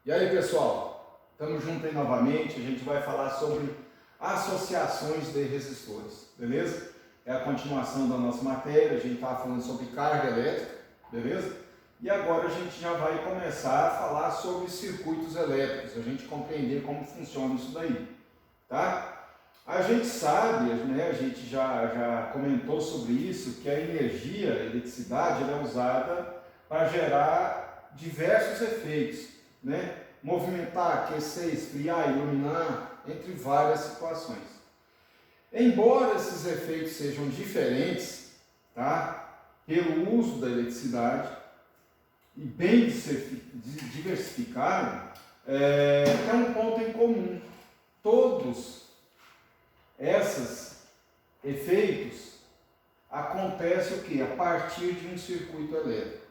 E aí, pessoal, estamos juntos aí novamente. A gente vai falar sobre associações de resistores, beleza? É a continuação da nossa matéria. A gente estava falando sobre carga elétrica, beleza? E agora a gente já vai começar a falar sobre circuitos elétricos, a gente compreender como funciona isso daí, tá? A gente sabe, né, a gente já comentou sobre isso, que a energia, a eletricidade, ela é usada para gerar diversos efeitos, né? Movimentar, aquecer, esfriar, iluminar, entre várias situações. Embora esses efeitos sejam diferentes, tá? Pelo uso da eletricidade e bem diversificado, tem um ponto em comum. Todos esses efeitos acontecem o quê? A partir de um circuito elétrico,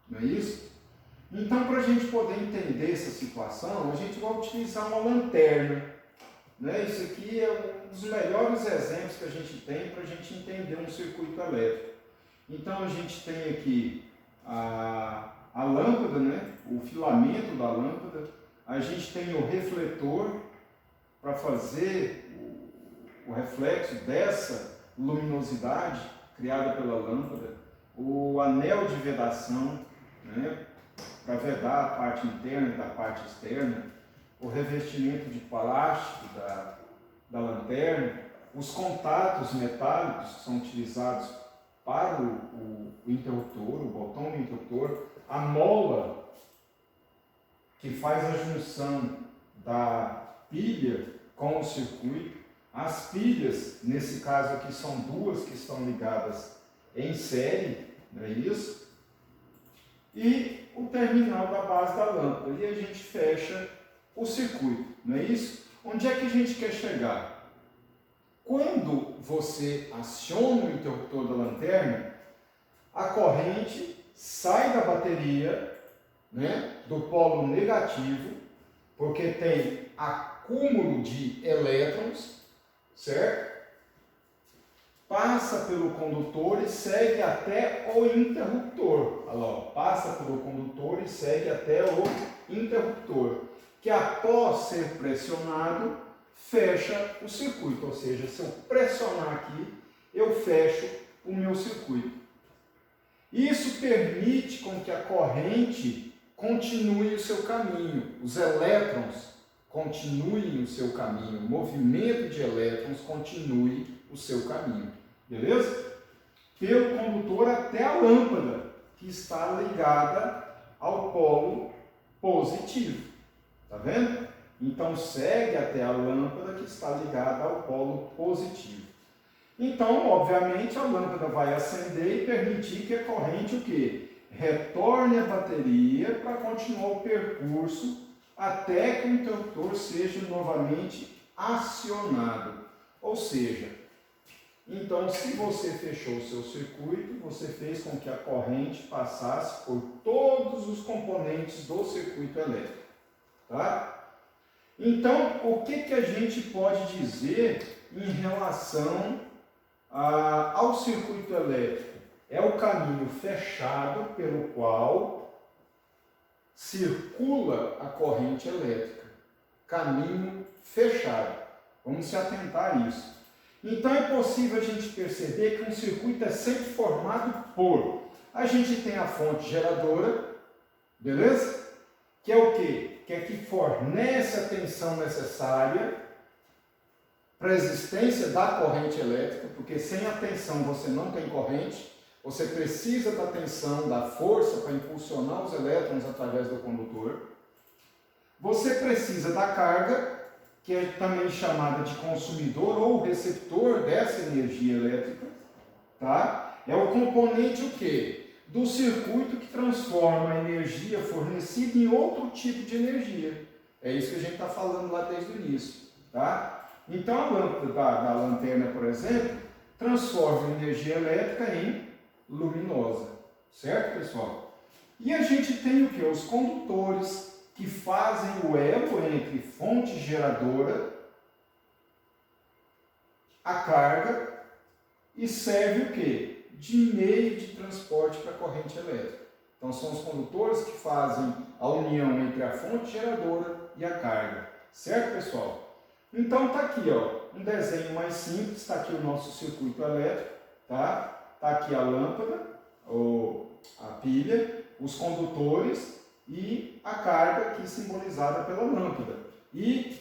não é isso? Então, para a gente poder entender essa situação, a gente vai utilizar uma lanterna, né? Isso aqui é um dos melhores exemplos que a gente tem para a gente entender um circuito elétrico. Então, a gente tem aqui a lâmpada, né? O filamento da lâmpada, a gente tem o refletor para fazer o reflexo dessa luminosidade criada pela lâmpada, o anel de vedação, né, para vedar a parte interna da parte externa, o revestimento de plástico da lanterna, os contatos metálicos que são utilizados para o interruptor, o botão do interruptor, a mola que faz a junção da pilha com o circuito. As pilhas, nesse caso aqui, são duas que estão ligadas em série, não é isso? E o terminal da base da lâmpada. E a gente fecha o circuito, não é isso? Onde é que a gente quer chegar? Quando você aciona o interruptor da lanterna, a corrente sai da bateria, né, do polo negativo, porque tem acúmulo de elétrons, certo? Passa pelo condutor e segue até o interruptor. Olha lá, passa pelo condutor e segue até o interruptor, que após ser pressionado, fecha o circuito. Ou seja, se eu pressionar aqui, eu fecho o meu circuito. Isso permite com que a corrente continue o seu caminho, os elétrons continuem o seu caminho, o movimento de elétrons continue o seu caminho, beleza? Pelo condutor até a lâmpada, que está ligada ao polo positivo, tá vendo? Então segue até a lâmpada que está ligada ao polo positivo. Então, obviamente, a lâmpada vai acender e permitir que a corrente o quê? Retorne à bateria para continuar o percurso até que o interruptor seja novamente acionado. Ou seja, então, se você fechou o seu circuito, você fez com que a corrente passasse por todos os componentes do circuito elétrico, tá? Então, o que a gente pode dizer em relação ao circuito elétrico? É o caminho fechado pelo qual circula a corrente elétrica. Caminho fechado. Vamos se atentar a isso. Então é possível a gente perceber que um circuito é sempre formado por... A gente tem a fonte geradora, beleza? Que é o quê? Que é que fornece a tensão necessária para a existência da corrente elétrica, porque sem a tensão você não tem corrente. Você precisa da tensão, da força para impulsionar os elétrons através do condutor. Você precisa da carga, que é também chamada de consumidor ou receptor dessa energia elétrica, tá? É o componente o quê? Do circuito que transforma a energia fornecida em outro tipo de energia. É isso que a gente está falando lá desde o início, tá? Então a lâmpada da lanterna, por exemplo, transforma a energia elétrica em luminosa, certo, pessoal? E a gente tem o que? Os condutores que fazem o elo entre fonte geradora, a carga, e serve o que? De meio de transporte para a corrente elétrica. Então são os condutores que fazem a união entre a fonte geradora e a carga. Certo, pessoal? Então tá aqui, ó, um desenho mais simples, está aqui o nosso circuito elétrico, tá? Tá aqui a lâmpada, ou a pilha, os condutores e a carga aqui simbolizada pela lâmpada. E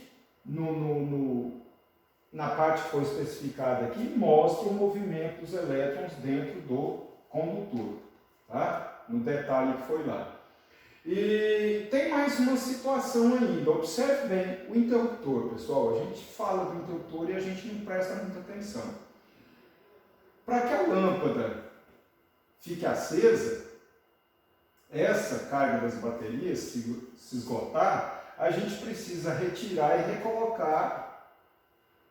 na parte que foi especificada aqui, mostra o movimento dos elétrons dentro do condutor, tá? No detalhe que foi lá. E tem mais uma situação ainda, observe bem o interruptor, pessoal. A gente fala do interruptor e a gente não presta muita atenção. Para que a lâmpada fique acesa, essa carga das baterias se esgotar, a gente precisa retirar e recolocar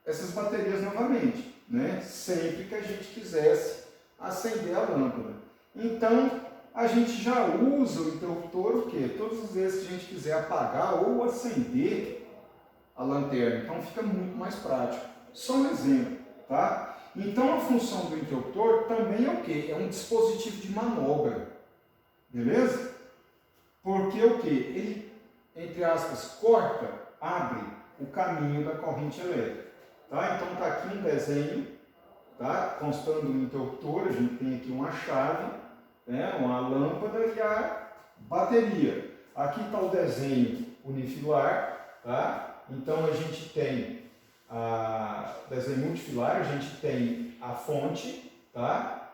essas baterias novamente, né? Sempre que a gente quisesse acender a lâmpada. Então, a gente já usa o interruptor o quê? Todas as vezes que a gente quiser apagar ou acender a lanterna. Então, fica muito mais prático. Só um exemplo, tá? Então, a função do interruptor também é o quê? É um dispositivo de manobra, beleza? Porque o quê? Ele, entre aspas, corta, abre o caminho da corrente elétrica, tá? Então, está aqui um desenho, tá? Constando no interruptor, a gente tem aqui uma chave, né? Uma lâmpada e a bateria. Aqui está o desenho unifilar, tá? Então, a gente tem desenho multifilar, a gente tem a fonte, tá?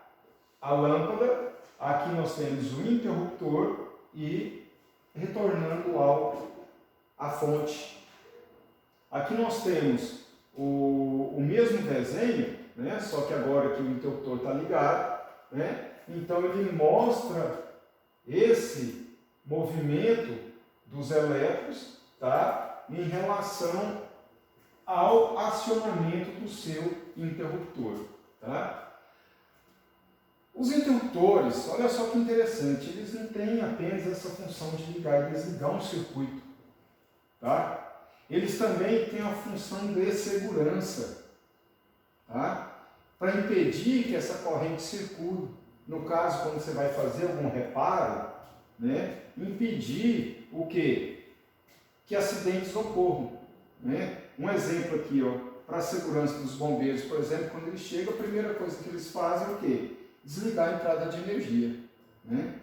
A lâmpada, aqui nós temos o interruptor e retornando à fonte. Aqui nós temos o mesmo desenho, né? Só que agora que o interruptor está ligado, né? Então ele mostra esse movimento dos elétrons, tá? Em relação ao acionamento do seu interruptor, tá? Os interruptores, olha só que interessante, eles não têm apenas essa função de ligar e desligar um circuito, tá? Eles também têm a função de segurança, tá? Para impedir que essa corrente circule. No caso, quando você vai fazer algum reparo, né? Impedir o quê? Que acidentes ocorram, né? Um exemplo aqui, ó, para a segurança dos bombeiros, por exemplo, quando eles chegam, a primeira coisa que eles fazem é o quê? Desligar a entrada de energia, né?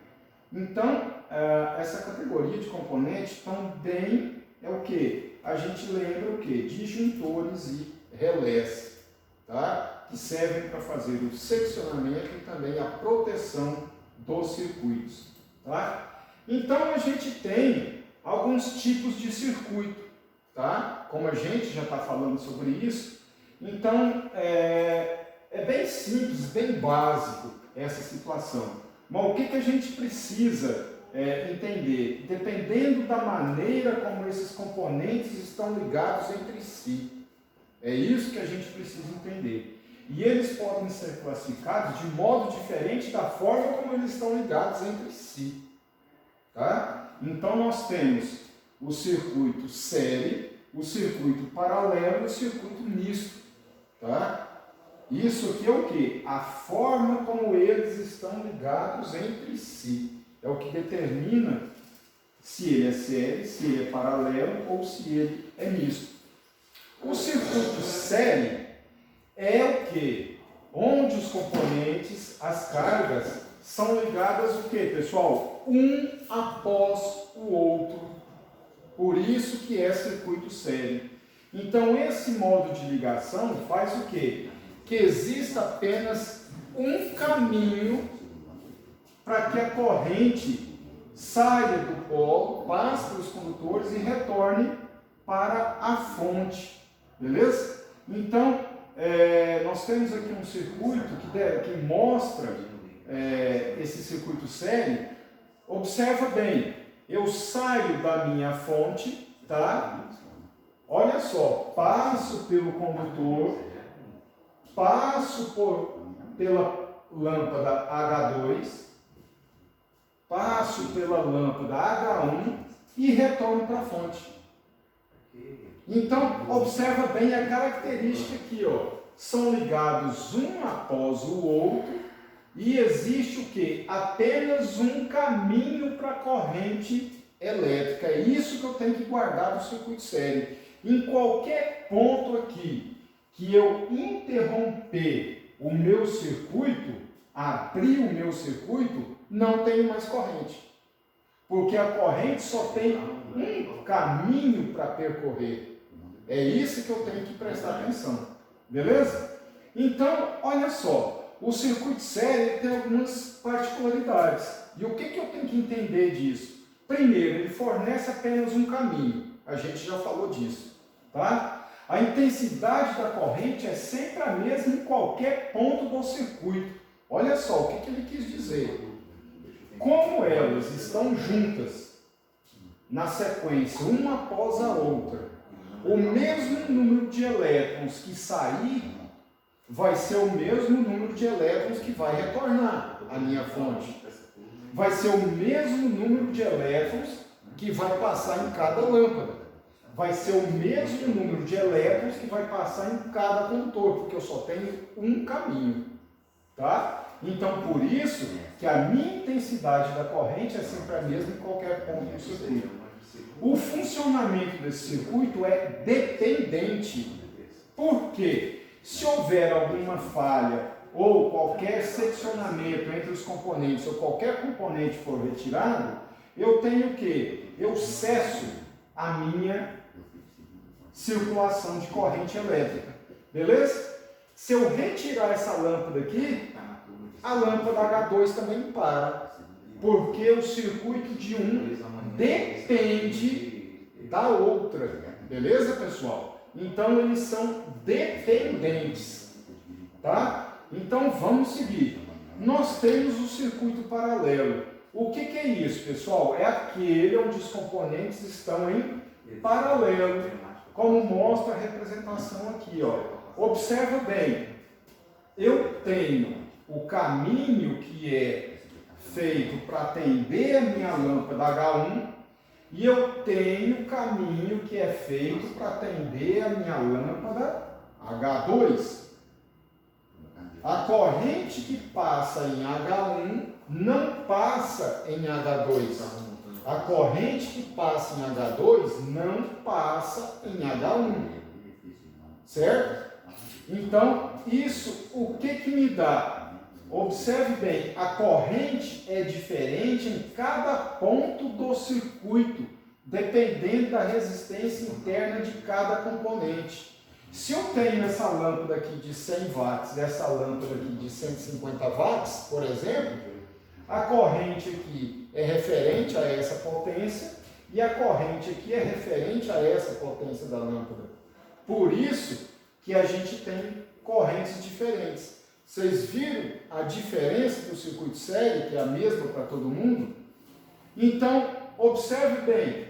Então, essa categoria de componentes também é o quê? A gente lembra o quê? Disjuntores e relés, tá? Que servem para fazer o seccionamento e também a proteção dos circuitos, tá? Então, a gente tem alguns tipos de circuito, tá? Como a gente já está falando sobre isso, então é bem simples, bem básico essa situação. Mas o que a gente precisa entender? Dependendo da maneira como esses componentes estão ligados entre si. É isso que a gente precisa entender. E eles podem ser classificados de modo diferente da forma como eles estão ligados entre si. Tá? Então nós temos o circuito série, o circuito paralelo e o circuito misto. Tá? Isso aqui é o que? A forma como eles estão ligados entre si. É o que determina se ele é série, se ele é paralelo ou se ele é misto. O circuito série é o que? Onde os componentes, as cargas, são ligadas o que, pessoal? Um após o outro. Por isso que é circuito série. Então, esse modo de ligação faz o quê? Que exista apenas um caminho para que a corrente saia do polo, passe pelos condutores e retorne para a fonte. Beleza? Então, nós temos aqui um circuito que mostra esse circuito série. Observa bem, eu saio da minha fonte, tá? Olha só, passo pelo condutor, passo pela lâmpada H2, passo pela lâmpada H1 e retorno para a fonte. Então, observa bem a característica aqui, ó. São ligados um após o outro, e existe o quê? Apenas um caminho para a corrente elétrica. É isso que eu tenho que guardar do circuito série. Em qualquer ponto aqui que eu interromper o meu circuito, abrir o meu circuito, não tenho mais corrente. Porque a corrente só tem um caminho para percorrer. É isso que eu tenho que prestar atenção. Beleza? Então, olha só, o circuito série tem algumas particularidades. E o que eu tenho que entender disso? Primeiro, ele fornece apenas um caminho. A gente já falou disso. Tá? A intensidade da corrente é sempre a mesma em qualquer ponto do circuito. Olha só, o que ele quis dizer? Como elas estão juntas, na sequência, uma após a outra, o mesmo número de elétrons que sair vai ser o mesmo número de elétrons que vai retornar à minha fonte. Vai ser o mesmo número de elétrons que vai passar em cada lâmpada. Vai ser o mesmo número de elétrons que vai passar em cada condutor, porque eu só tenho um caminho. Tá? Então, por isso que a minha intensidade da corrente é sempre a mesma em qualquer ponto do circuito. O funcionamento desse circuito é dependente. Por quê? Se houver alguma falha ou qualquer seccionamento entre os componentes ou qualquer componente for retirado, eu tenho que eu cesso a minha circulação de corrente elétrica. Beleza? Se eu retirar essa lâmpada aqui, a lâmpada H2 também para, porque o circuito de um depende da outra. Beleza, pessoal? Então, eles são dependentes. Tá? Então, vamos seguir. Nós temos o circuito paralelo. O que é isso, pessoal? É aquele onde os componentes estão em paralelo, como mostra a representação aqui. Ó. Observa bem, eu tenho o caminho que é feito para atender a minha lâmpada H1 e eu tenho o caminho que é feito para atender a minha lâmpada H2. A corrente que passa em H1 não passa em H2. A corrente que passa em H2 não passa em H1. Certo? Então, isso o que me dá? Observe bem, a corrente é diferente em cada ponto do circuito, dependendo da resistência interna de cada componente. Se eu tenho essa lâmpada aqui de 100 watts e essa lâmpada aqui de 150 watts, por exemplo, a corrente aqui é referente a essa potência e a corrente aqui é referente a essa potência da lâmpada. Por isso que a gente tem correntes diferentes. Vocês viram a diferença do circuito série, que é a mesma para todo mundo? Então, observe bem,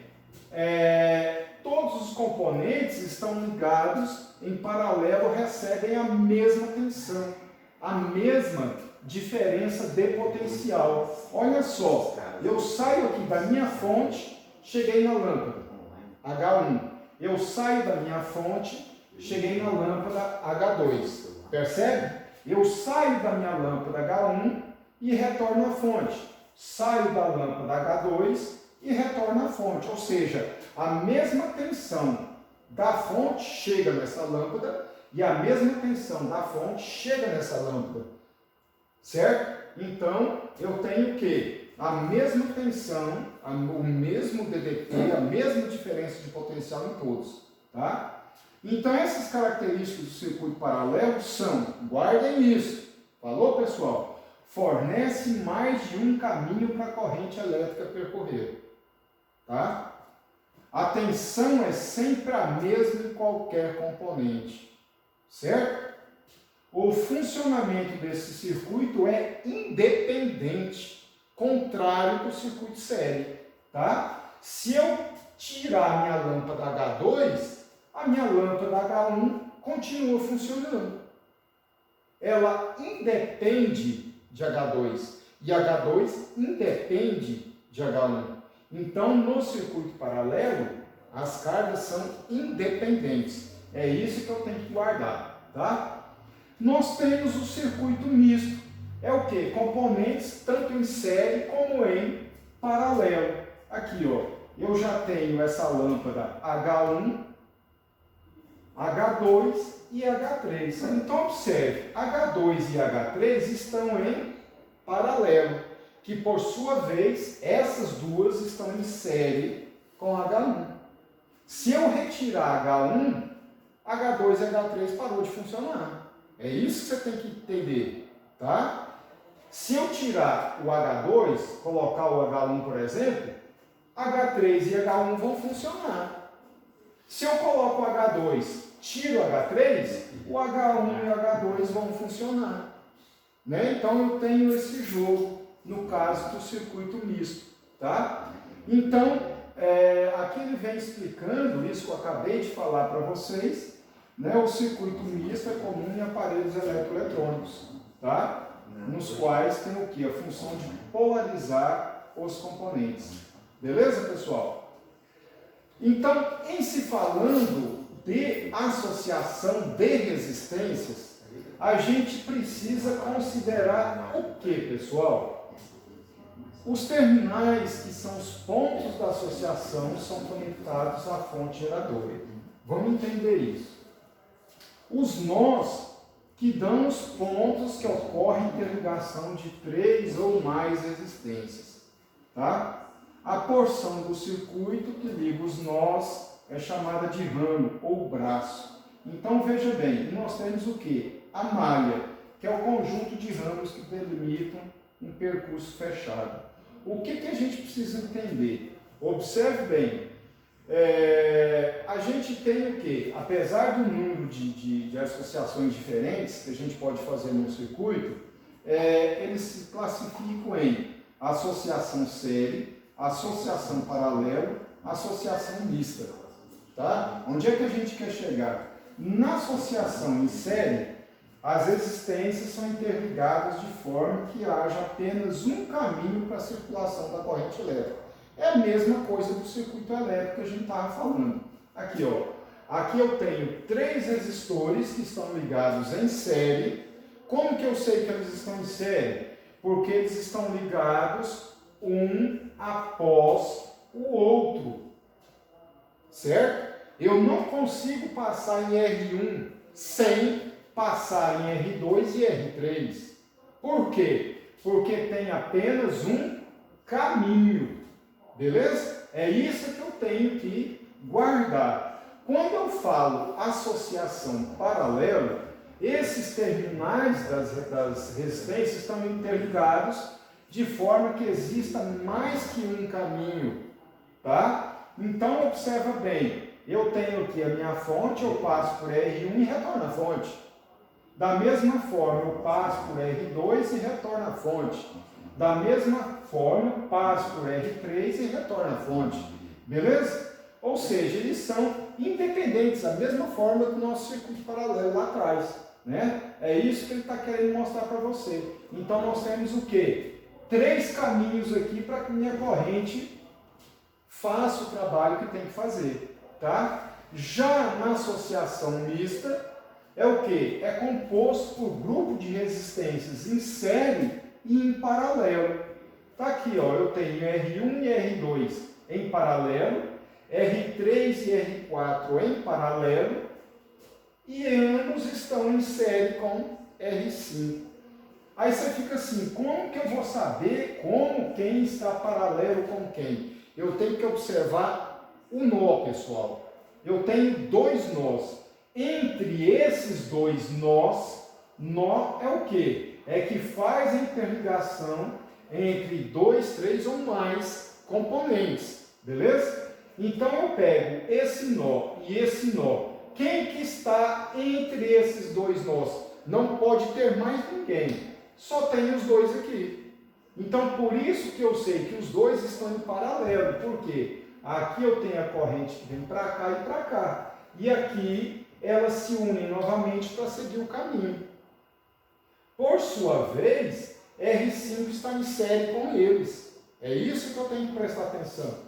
todos os componentes estão ligados em paralelo, recebem a mesma tensão, a mesma diferença de potencial. Olha só, eu saio aqui da minha fonte, cheguei na lâmpada H1. Eu saio da minha fonte, cheguei na lâmpada H2. Percebe? Eu saio da minha lâmpada H1 e retorno à fonte. Saio da lâmpada H2 e retorno à fonte. Ou seja, a mesma tensão da fonte chega nessa lâmpada e a mesma tensão da fonte chega nessa lâmpada. Certo? Então, eu tenho que a mesma tensão, o mesmo DDT, a mesma diferença de potencial em todos. Tá? Então, essas características do circuito paralelo são, guardem isso, falou pessoal? Fornece mais de um caminho para a corrente elétrica percorrer. Tá? A tensão é sempre a mesma em qualquer componente. Certo? O funcionamento desse circuito é independente, contrário do circuito série. Tá? Se eu tirar a minha lâmpada H2, a minha lâmpada H1 continua funcionando. Ela independe de H2 e H2 independe de H1. Então, no circuito paralelo, as cargas são independentes. É isso que eu tenho que guardar. Tá? Nós temos o circuito misto. é o que? Componentes tanto em série como em paralelo. Aqui, ó, eu já tenho essa lâmpada H1, H2 e H3. Então, observe, H2 e H3 estão em paralelo, que por sua vez, essas duas estão em série com H1. Se eu retirar H1, H2 e H3 parou de funcionar. É isso que você tem que entender, tá? Se eu tirar o H2, colocar o H1, por exemplo, H3 e H1 vão funcionar. Se eu coloco o H2, tiro o H3, o H1 e o H2 vão funcionar. Né? Então eu tenho esse jogo no caso do circuito misto. Tá? Então, aqui ele vem explicando isso que eu acabei de falar para vocês. Né? O circuito misto é comum em aparelhos eletroeletrônicos, tá? Nos quais tem o que? A função de polarizar os componentes. Beleza, pessoal? Então, em se falando de associação de resistências, a gente precisa considerar o que, pessoal? Os terminais, que são os pontos da associação, são conectados à fonte geradora. Vamos entender isso. Os nós, que dão os pontos que ocorrem interligação de 3 ou mais resistências. Tá? A porção do circuito que liga os nós é chamada de ramo ou braço. Então veja bem, nós temos o que? A malha, que é o conjunto de ramos que delimitam um percurso fechado. O que a gente precisa entender? Observe bem, a gente tem o que? Apesar do número de associações diferentes que a gente pode fazer no circuito, eles se classificam em associação série, associação paralelo, associação mista. Tá? Onde é que a gente quer chegar? Na associação em série, as resistências são interligadas de forma que haja apenas um caminho para a circulação da corrente elétrica. É a mesma coisa do circuito elétrico que a gente estava falando. Aqui, ó. Aqui eu tenho 3 resistores que estão ligados em série. Como que eu sei que eles estão em série? Porque eles estão ligados um após o outro. Certo? Eu não consigo passar em R1 sem passar em R2 e R3. Por quê? Porque tem apenas um caminho. Beleza? É isso que eu tenho que guardar. Quando eu falo associação paralela, esses terminais das resistências estão interligados de forma que exista mais que um caminho. Tá? Então, observa bem. Eu tenho aqui a minha fonte, eu passo por R1 e retorno à fonte. Da mesma forma, eu passo por R2 e retorno à fonte. Da mesma forma, eu passo por R3 e retorno à fonte. Beleza? Ou seja, eles são independentes, da mesma forma do nosso circuito paralelo lá atrás. Né? É isso que ele está querendo mostrar para você. Então, nós temos o quê? 3 caminhos aqui para que minha corrente faça o trabalho que tem que fazer. Tá? Já na associação mista, é o que? É composto por grupo de resistências em série e em paralelo. Tá aqui, ó, eu tenho R1 e R2 em paralelo, R3 e R4 em paralelo, e ambos estão em série com R5. Aí você fica assim, como que eu vou saber como quem está paralelo com quem? Eu tenho que observar o nó, pessoal. Eu tenho 2 nós. Entre esses 2 nós, nó é o quê? É que faz a interligação entre 2, 3 ou mais componentes. Beleza? Então eu pego esse nó e esse nó. Quem que está entre esses 2 nós? Não pode ter mais ninguém. Só tem os 2 aqui. Então, por isso que eu sei que os 2 estão em paralelo. Por quê? Aqui eu tenho a corrente que vem para cá e para cá. E aqui elas se unem novamente para seguir o caminho. Por sua vez, R5 está em série com eles. É isso que eu tenho que prestar atenção.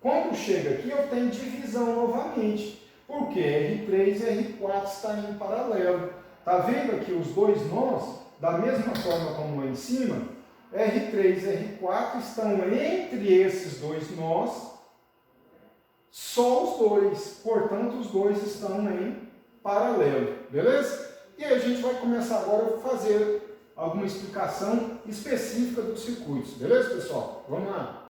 Quando chega aqui, eu tenho divisão novamente. Porque R3 e R4 estão em paralelo. Está vendo aqui os 2 nós? da mesma forma como lá em cima, R3 e R4 estão entre esses dois nós, só os dois, portanto os dois estão em paralelo, beleza? E aí a gente vai começar agora a fazer alguma explicação específica dos circuitos, beleza, pessoal? Vamos lá!